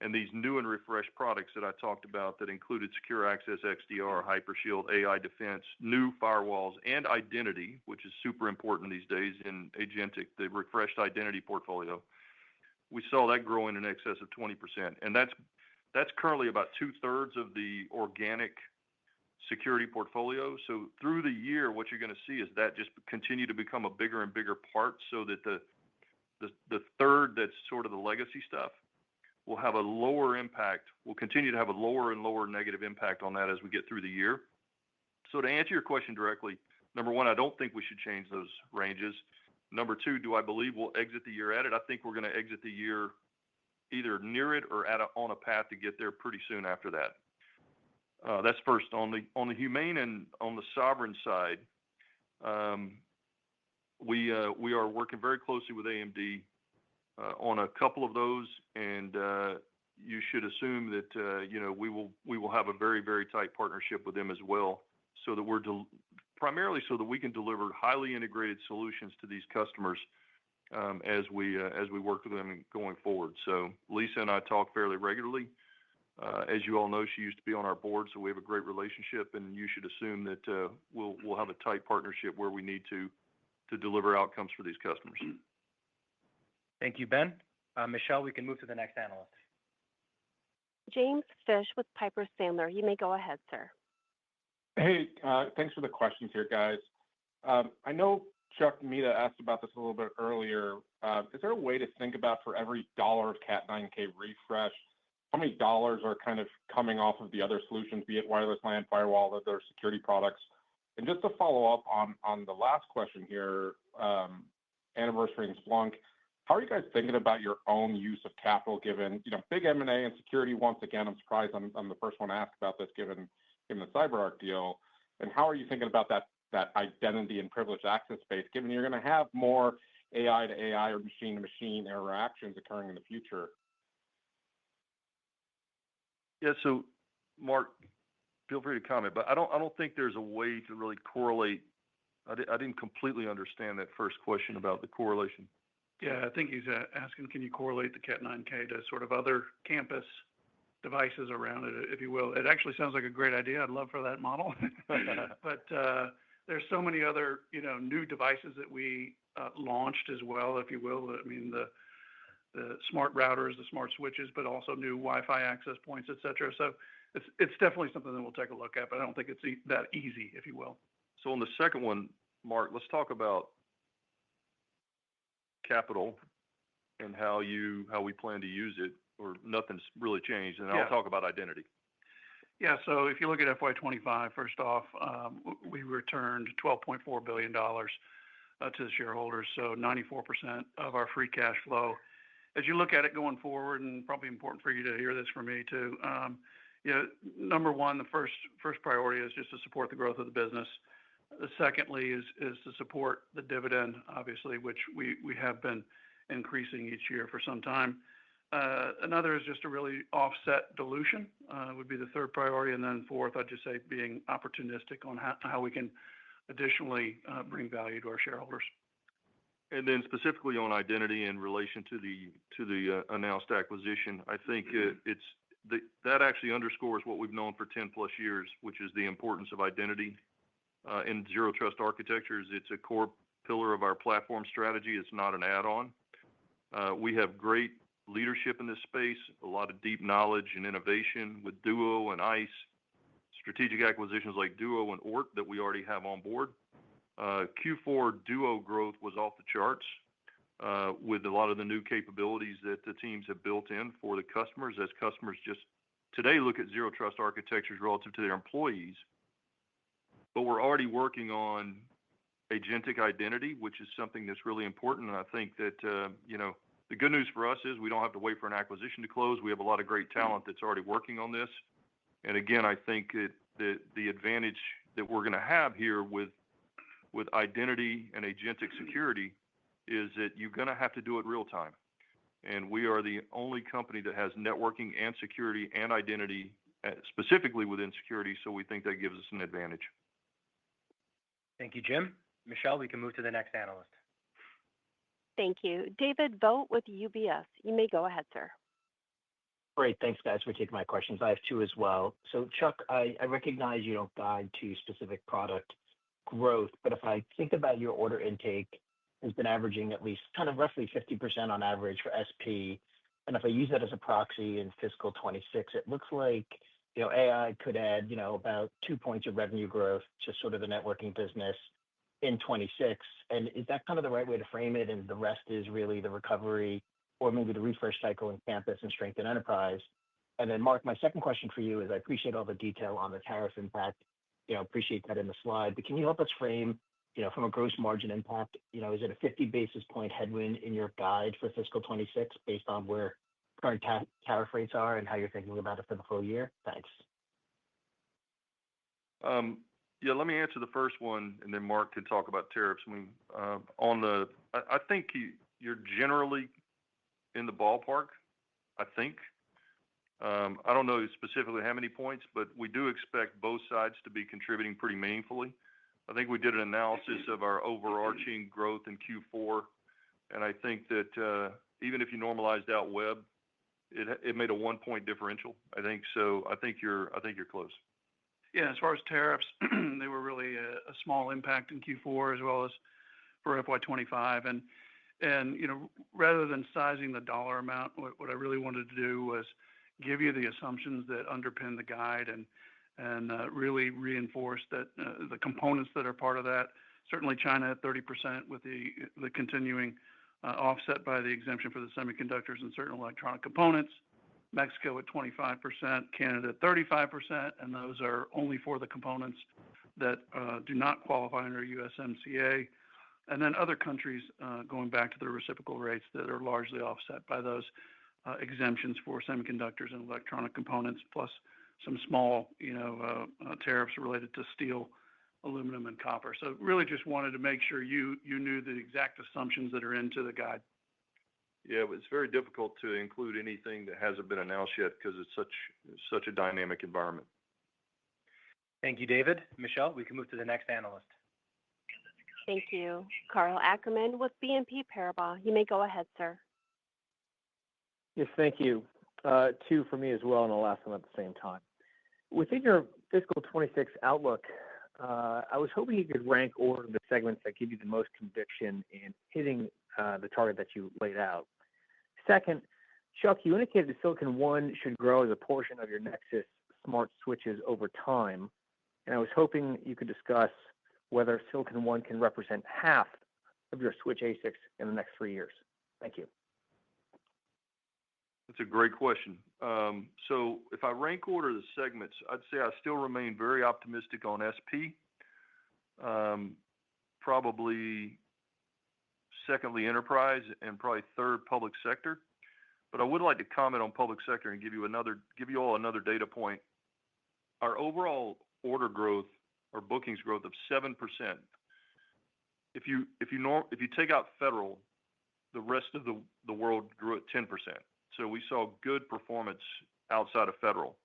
And these new and refreshed products that I talked about that included Secure Access, XDR, Hypershield, AI Defense, new firewalls, and identity, which is super important these days in agentic, the refreshed identity portfolio. We saw that growing in excess of 20%. And that's currently about 2/3 of the organic security portfolio. So through the year, what you're going to see is that just continue to become a bigger and bigger part, so that the third, that's sort of the legacy stuff, will have a lower impact. We'll continue to have a lower and lower negative impact on that as we get through the year. So to answer your question directly, number one, I don't think we should change those ranges. Number two, do I believe we'll exit the year at it? I think we're going to exit the year either near it or on a path to get there pretty soon after that. That's first. On the humane and on the sovereign side, we are working very closely with AMD on a couple of those, and you should assume that we will have a very, very tight partnership with them as well, so that primarily so that we can deliver highly integrated solutions to these customers as we work with them going forward. So Lisa and I talk fairly regularly. As you all know, she used to be on our board, so we have a great relationship, and you should assume that we'll have a tight partnership where we need to deliver outcomes for these customers. Thank you, Ben. Michelle, we can move to the next analyst. James Fish with Piper Sandler. You may go ahead, sir. Hey, thanks for the questions here, guys. I know Chuck Mehta asked about this a little bit earlier. Is there a way to think about, for every $1 of Cat 9K refresh, how many dollars are kind of coming off of the other solutions, be it wireless LAN, firewall, other security products? And just to follow up on the last question here, anniversary and Splunk, how are you guys thinking about your own use of capital, given big M&A and security? Once again, I'm surprised I'm the first one to ask about this, given the CyberArk deal. And how are you thinking about that identity and privileged access space, given you're going to have more AI to AI or machine to machine interactions occurring in the future? Yeah. So, Mark, feel free to comment, but I don't think there's a way to really correlate. I didn't completely understand that first question about the correlation. Yeah, I think he's asking, can you correlate the Cat 9K to sort of other campus devices around it, if you will? It actually sounds like a great idea. I'd love for that model. But there's so many other, new devices that we launched as well, if you will. I mean, the smart routers, the smart switches, but also new Wi-Fi access points, et cetera. So it's definitely something that we'll take a look at, but I don't think it's that easy, if you will. So on the second one, Mark, let's talk about capital and how we plan to use it, or nothing's really changed. And I'll talk about identity. Yeah. So if you look at FY25, first off, we returned $12.4 billion to the shareholders, so 94% of our free cash flow. As you look at it going forward, and probably important for you to hear this from me too, number one, the first priority is just to support the growth of the business. Secondly is to support the dividend, obviously, which we have been increasing each year for some time. Another is just to really offset dilution, would be the third priority. And then fourth, I'd just say being opportunistic on how we can additionally bring value to our shareholders. And then specifically on identity in relation to the announced acquisition, I think that actually underscores what we've known for 10+ years, which is the importance of identity in zero trust architectures. It's a core pillar of our platform strategy. It's not an add-on. We have great leadership in this space, a lot of deep knowledge and innovation with Duo and ICE, strategic acquisitions like Duo and Ort that we already have on board. Q4 Duo growth was off the charts with a lot of the new capabilities that the teams have built in for the customers, as customers just today look at zero trust architectures relative to their employees. But we're already working on agentic identity, which is something that's really important. And I think that, the good news for us is we don't have to wait for an acquisition to close. We have a lot of great talent that's already working on this. And again, I think that the advantage that we're going to have here with with identity and agentic security is that you're going to have to do it real time. And we are the only company that has networking and security and identity, specifically within security. So we think that gives us an advantage. Thank you, Jim. Michelle, we can move to the next analyst. Thank you. David Vogt with UBS. You may go ahead, sir. Great. Thanks, guys, for taking my questions. I have two as well. So, Chuck, I recognize you don't guide to specific product growth, but if I think about your order intake, has been averaging at least kind of roughly 50% on average for SP. And if I use that as a proxy in fiscal 26, it looks like, AI could add, about 2 points of revenue growth to sort of the networking business in 26. And is that kind of the right way to frame it? And the rest is really the recovery or maybe the refresh cycle in campus and strength in enterprise. And then, Mark, my second question for you is I appreciate all the detail on the tariff impact. Appreciate that in the slide. But can you help us frame, from a gross margin impact, is it a 50 basis point headwind in your guide for fiscal 26 based on where current tariff rates are and how you're thinking about it for the full year? Thanks. Yeah, let me answer the first one, and then Mark can talk about tariffs. I mean, I think you're generally in the ballpark. I think. I don't know specifically how many points, but we do expect both sides to be contributing pretty meaningfully. I think we did an analysis of our overarching growth in Q4, and I think that even if you normalized out web, it made a 1 point differential. I think so. I think you're close. Yeah, as far as tariffs, they were really a small impact in Q4 as well as for FY25. And rather than sizing the dollar amount, what I really wanted to do was give you the assumptions that underpin the guide and really reinforce that the components that are part of that. Certainly, China at 30% with the continuing offset by the exemption for the semiconductors and certain electronic components. Mexico at 25%, Canada at 35%, and those are only for the components that do not qualify under USMCA. And then other countries going back to their reciprocal rates that are largely offset by those exemptions for semiconductors and electronic components, plus some small, tariffs related to steel, aluminum, and copper. So really just wanted to make sure you knew the exact assumptions that are into the guide. Yeah, it's very difficult to include anything that hasn't been announced yet because it's such a dynamic environment. Thank you, David. Michelle, we can move to the next analyst. Thank you. Karl Ackerman with BNP Paribas. You may go ahead, sir. Yes, thank you. Two for me as well, and I'll ask them at the same time. Within your fiscal 26 outlook, I was hoping you could rank order the segments that give you the most conviction in hitting the target that you laid out. Second, Chuck, you indicated that Silicon One should grow as a portion of your Nexus smart switches over time, and I was hoping you could discuss whether Silicon One can represent half of your switch ASICs in the next 3 years. Thank you. That's a great question. So if I rank order the segments, I'd say I still remain very optimistic on SP. Probably secondly enterprise, and probably third public sector. But I would like to comment on public sector and give you all another data point. Our overall order growth or bookings growth of 7%. If you take out federal, the rest of the world grew at 10%. So we saw good performance outside of federal.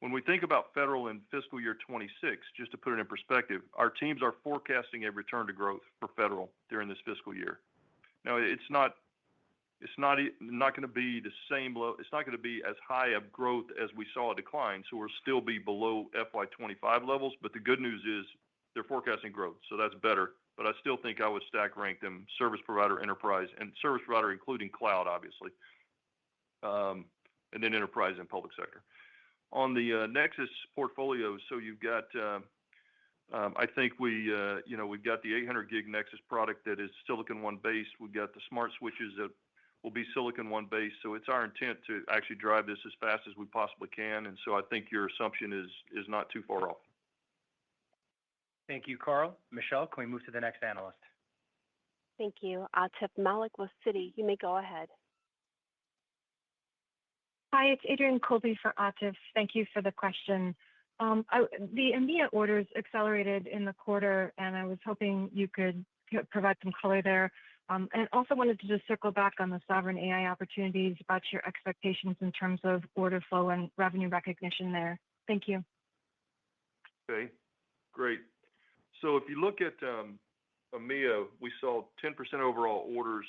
When we think about federal in fiscal year 26, just to put it in perspective, our teams are forecasting a return to growth for federal during this fiscal year. Now, it's not going to be the same low. It's not going to be as high of growth as we saw a decline. So we'll still be below FY25 levels. But the good news is they're forecasting growth. So that's better. But I still think I would stack rank them service provider, enterprise, and service provider, including cloud, obviously. And then enterprise and public sector. On the Nexus portfolio, so you've got, I think we've got the 800 gig Nexus product that is Silicon One based. We've got the smart switches that will be Silicon One based. So it's our intent to actually drive this as fast as we possibly can. And so I think your assumption is not too far off. Thank you, Karl. Michelle, can we move to the next analyst? Thank you. Atif Malik with Citi. You may go ahead. Hi, it's Adrienne Colby for Atif. Thank you for the question. The EMEA orders accelerated in the quarter, and I was hoping you could provide some color there. And also wanted to just circle back on the sovereign AI opportunities about your expectations in terms of order flow and revenue recognition there. Thank you. Okay, great. So if you look at EMEA, we saw 10% overall orders.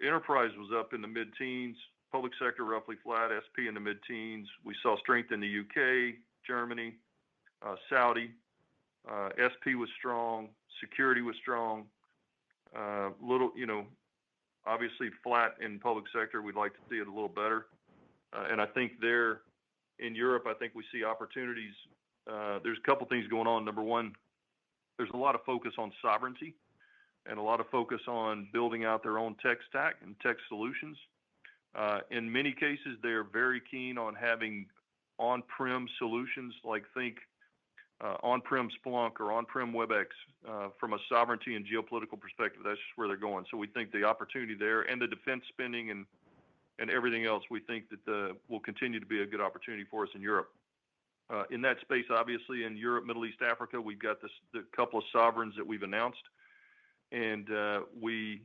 Enterprise was up in the mid-teens, public sector roughly flat, SP in the mid-teens. We saw strength in the UK, Germany, Saudi. SP was strong, security was strong. Obviously flat in public sector. We'd like to see it a little better. And I think there in Europe, I think we see opportunities. There's a couple things going on. Number one, there's a lot of focus on sovereignty and a lot of focus on building out their own tech stack and tech solutions. In many cases, they're very keen on having on-prem solutions, like think on-prem Splunk or on-prem WebEx. From a sovereignty and geopolitical perspective, that's just where they're going. So we think the opportunity there and the defense spending and everything else, we think that will continue to be a good opportunity for us in Europe. In that space, obviously, in Europe, Middle East, Africa, we've got the couple of sovereigns that we've announced, and we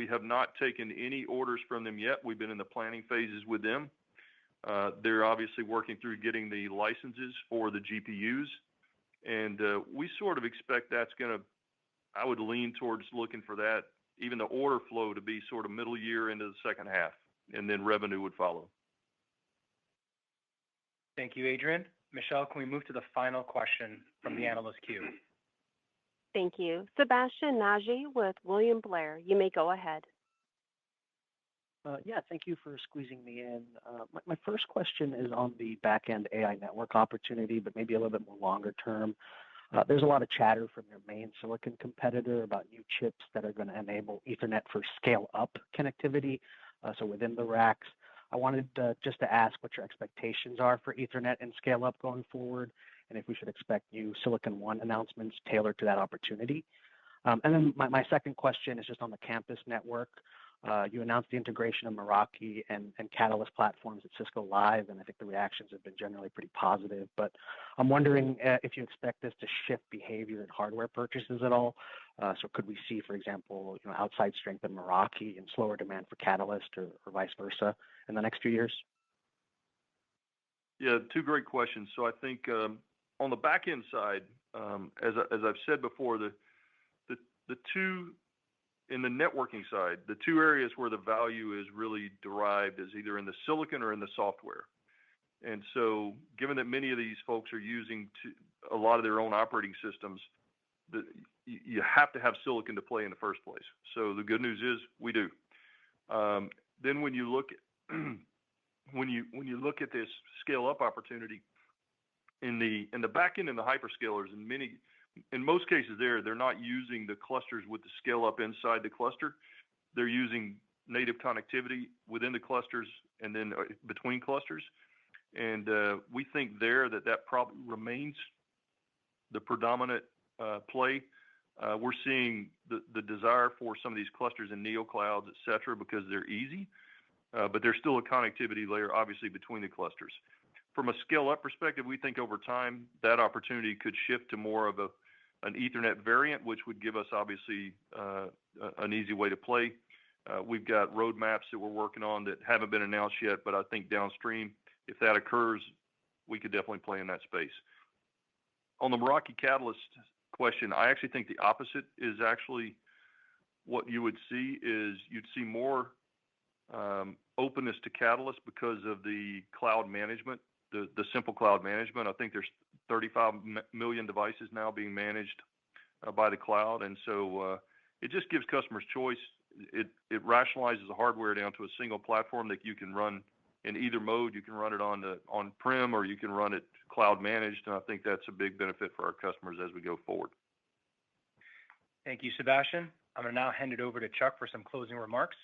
have not taken any orders from them yet. We've been in the planning phases with them. They're obviously working through getting the licenses for the GPUs, and we sort of expect that's going to, I would lean towards looking for that, even the order flow to be sort of middle year into the second half, and then revenue would follow. Thank you, Adrian. Michelle, can we move to the final question from the analyst queue? Thank you. Sebastian Naji with William Blair. You may go ahead. Yeah, thank you for squeezing me in. My first question is on the back-end AI network opportunity, but maybe a little bit more longer term. There's a lot of chatter from your main silicon competitor about new chips that are going to enable Ethernet for scale-up connectivity, so within the racks. I wanted just to ask what your expectations are for Ethernet and scale-up going forward, and if we should expect new Silicon One announcements tailored to that opportunity. And then my second question is just on the campus network. You announced the integration of Meraki and Catalyst platforms at Cisco Live, and I think the reactions have been generally pretty positive. But I'm wondering if you expect this to shift behavior in hardware purchases at all. So could we see, for example, outside strength in Meraki and slower demand for Catalyst or vice versa in the next few years? Yeah, two great questions. So I think on the back end side, as I've said before, the two in the networking side, the two areas where the value is really derived is either in the silicon or in the software. And so given that many of these folks are using a lot of their own operating systems, you have to have silicon to play in the first place. So the good news is we do. Then when you look at when you look at this scale up opportunity in the back end and the hyperscalers, in most cases they're not using the clusters with the scale up inside the cluster. They're using native connectivity within the clusters and then between clusters. And we think that probably remains the predominant play. We're seeing the desire for some of these clusters in neo clouds, et cetera, because they're easy, but there's still a connectivity layer, obviously, between the clusters. From a scale-up perspective, we think over time that opportunity could shift to more of an Ethernet variant, which would give us, obviously, an easy way to play. We've got roadmaps that we're working on that haven't been announced yet, but I think downstream, if that occurs, we could definitely play in that space. On the Meraki Catalyst question, I actually think the opposite is actually what you would see is you'd see more openness to Catalyst because of the cloud management, the simple cloud management. I think there's 35 million devices now being managed by the cloud. And so it just gives customers choice. It rationalizes the hardware down to a single platform that you can run in either mode. You can run it on-prem or you can run it cloud managed. And I think that's a big benefit for our customers as we go forward. Thank you, Sebastian. I'm going to now hand it over to Chuck for some closing remarks.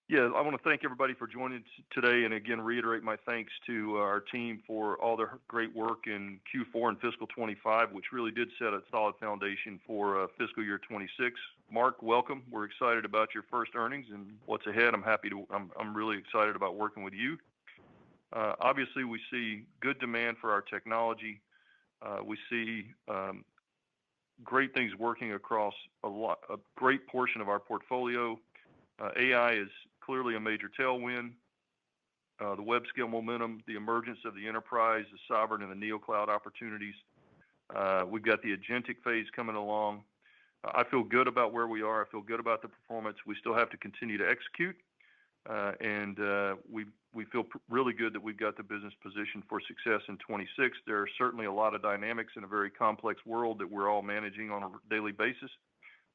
Yeah, I want to thank everybody for joining today, and again, reiterate my thanks to our team for all their great work in Q4 and fiscal 25, which really did set a solid foundation for fiscal year 26. Mark, welcome. We're excited about your first earnings and what's ahead. I'm really excited about working with you. Obviously, we see good demand for our technology. We see great things working across a great portion of our portfolio. AI is clearly a major tailwind. The web scale momentum, the emergence of the enterprise, the sovereign, and the neocloud opportunities. We've got the agentic phase coming along. I feel good about where we are. I feel good about the performance. We still have to continue to execute, and we feel really good that we've got the business positioned for success in 26. There are certainly a lot of dynamics in a very complex world that we're all managing on a daily basis,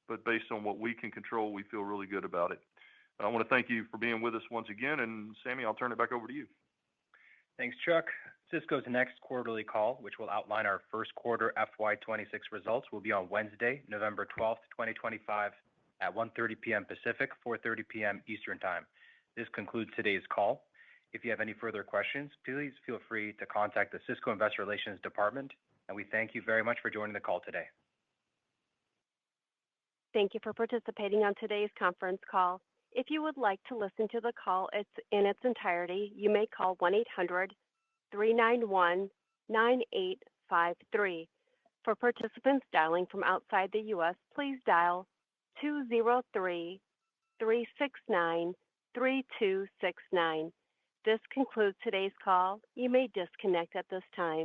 but based on what we can control, we feel really good about it. I want to thank you for being with us once again, and Sammy, I'll turn it back over to you. Thanks, Chuck. Cisco's next quarterly call, which will outline our first quarter FY26 results, will be on Wednesday, November 12th, 2025, at 1:30 p.m. Pacific, 4:30 p.m. Eastern Time. This concludes today's call. If you have any further questions, please feel free to contact the Cisco Investor Relations Department, and we thank you very much for joining the call today. Thank you for participating on today's conference call. If you would like to listen to the call in its entirety, you may call 1-800-391-9853. For participants dialing from outside the U.S., please dial 203-369-3269. This concludes today's call. You may disconnect at this time.